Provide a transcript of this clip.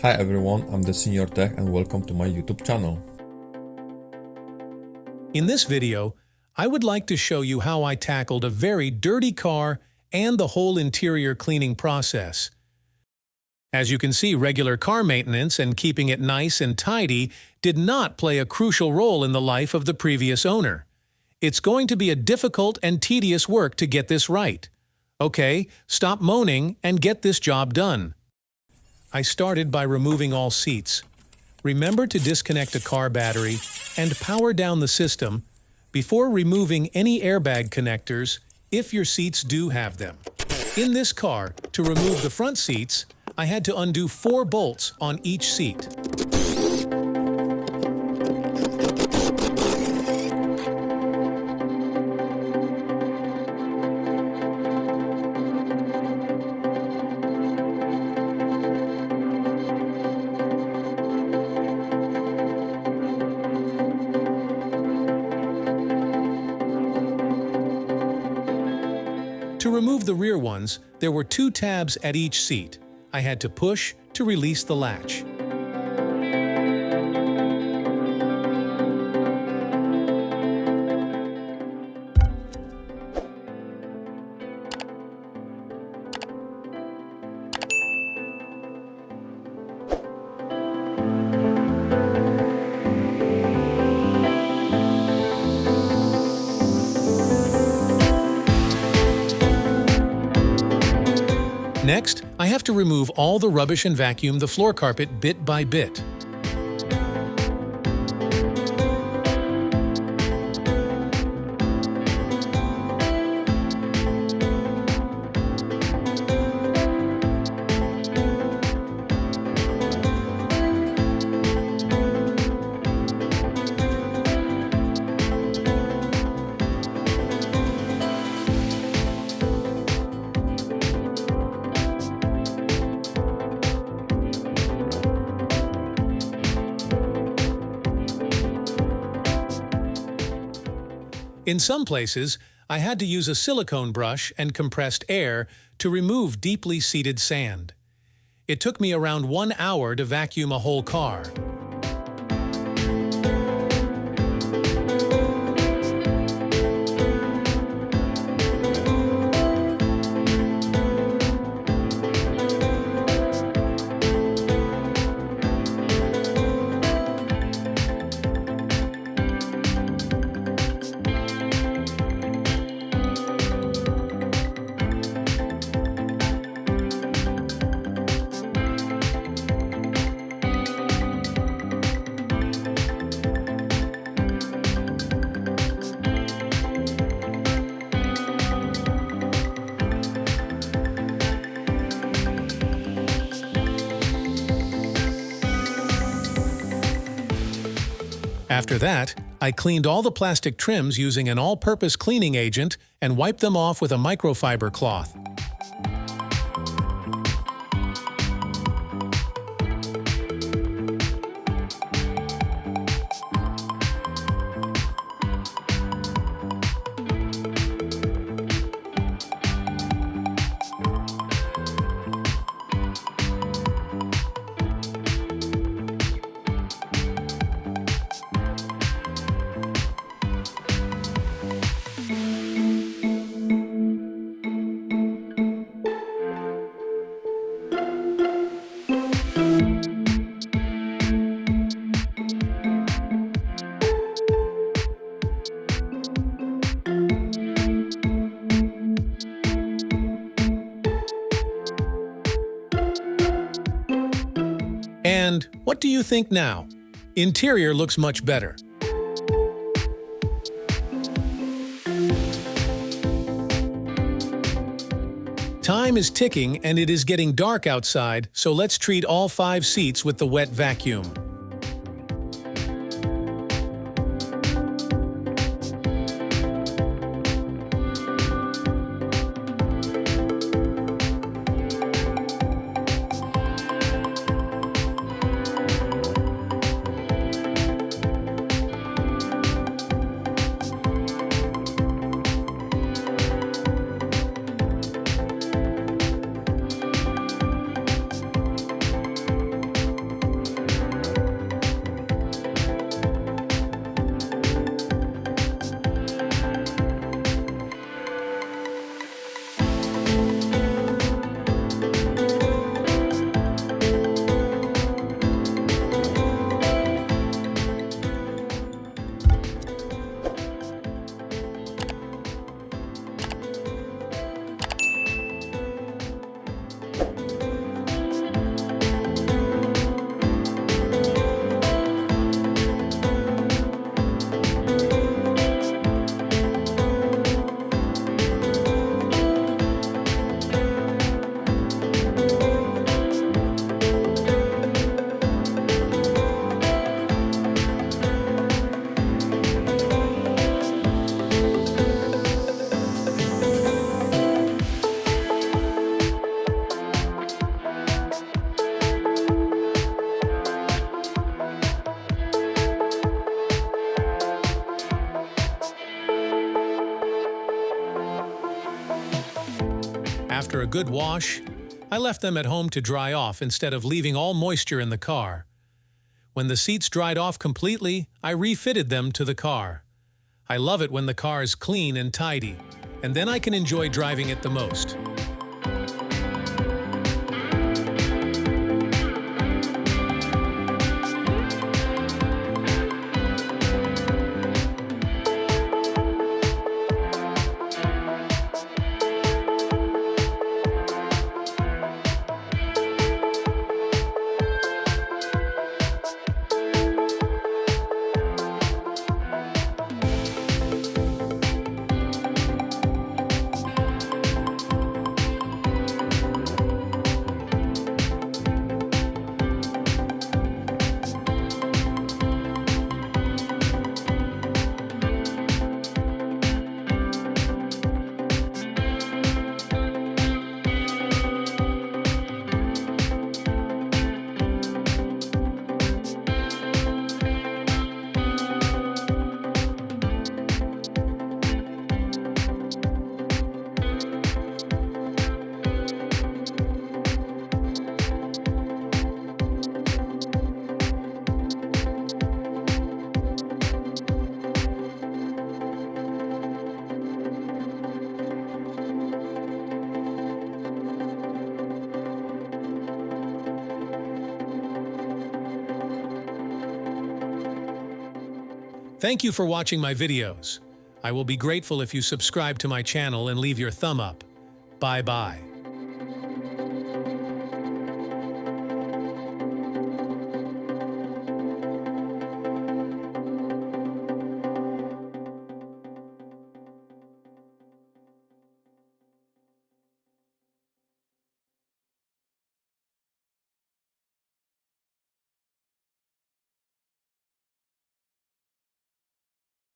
Hi everyone, I'm the Senior Tech and welcome to my YouTube channel. In this video, I would like to show you how I tackled a very dirty car and the whole interior cleaning process. As you can see, regular car maintenance and keeping it nice and tidy did not play a crucial role in the life of the previous owner. It's going to be a difficult and tedious work to get this right. Okay, stop moaning and get this job done. I started by removing all seats. Remember to disconnect a car battery and power down the system before removing any airbag connectors if your seats do have them. In this car, to remove the front seats, I had to undo 4 bolts on each seat. To remove the rear ones, there were 2 tabs at each seat. I had to push to release the latch. Next, I have to remove all the rubbish and vacuum the floor carpet bit by bit. In some places, I had to use a silicone brush and compressed air to remove deeply seated sand. It took me around 1 hour to vacuum a whole car. After that, I cleaned all the plastic trims using an all-purpose cleaning agent and wiped them off with a microfiber cloth. And what do you think now? Interior looks much better. Time is ticking and it is getting dark outside, so let's treat all 5 seats with the wet vacuum. after a good wash, I left them at home to dry off instead of leaving all moisture in the car. When the seats dried off completely, I refitted them to the car. I love it when the car is clean and tidy, and then I can enjoy driving it the most. Thank you for watching my videos. I will be grateful if you subscribe to my channel and leave your thumb up. Bye-bye.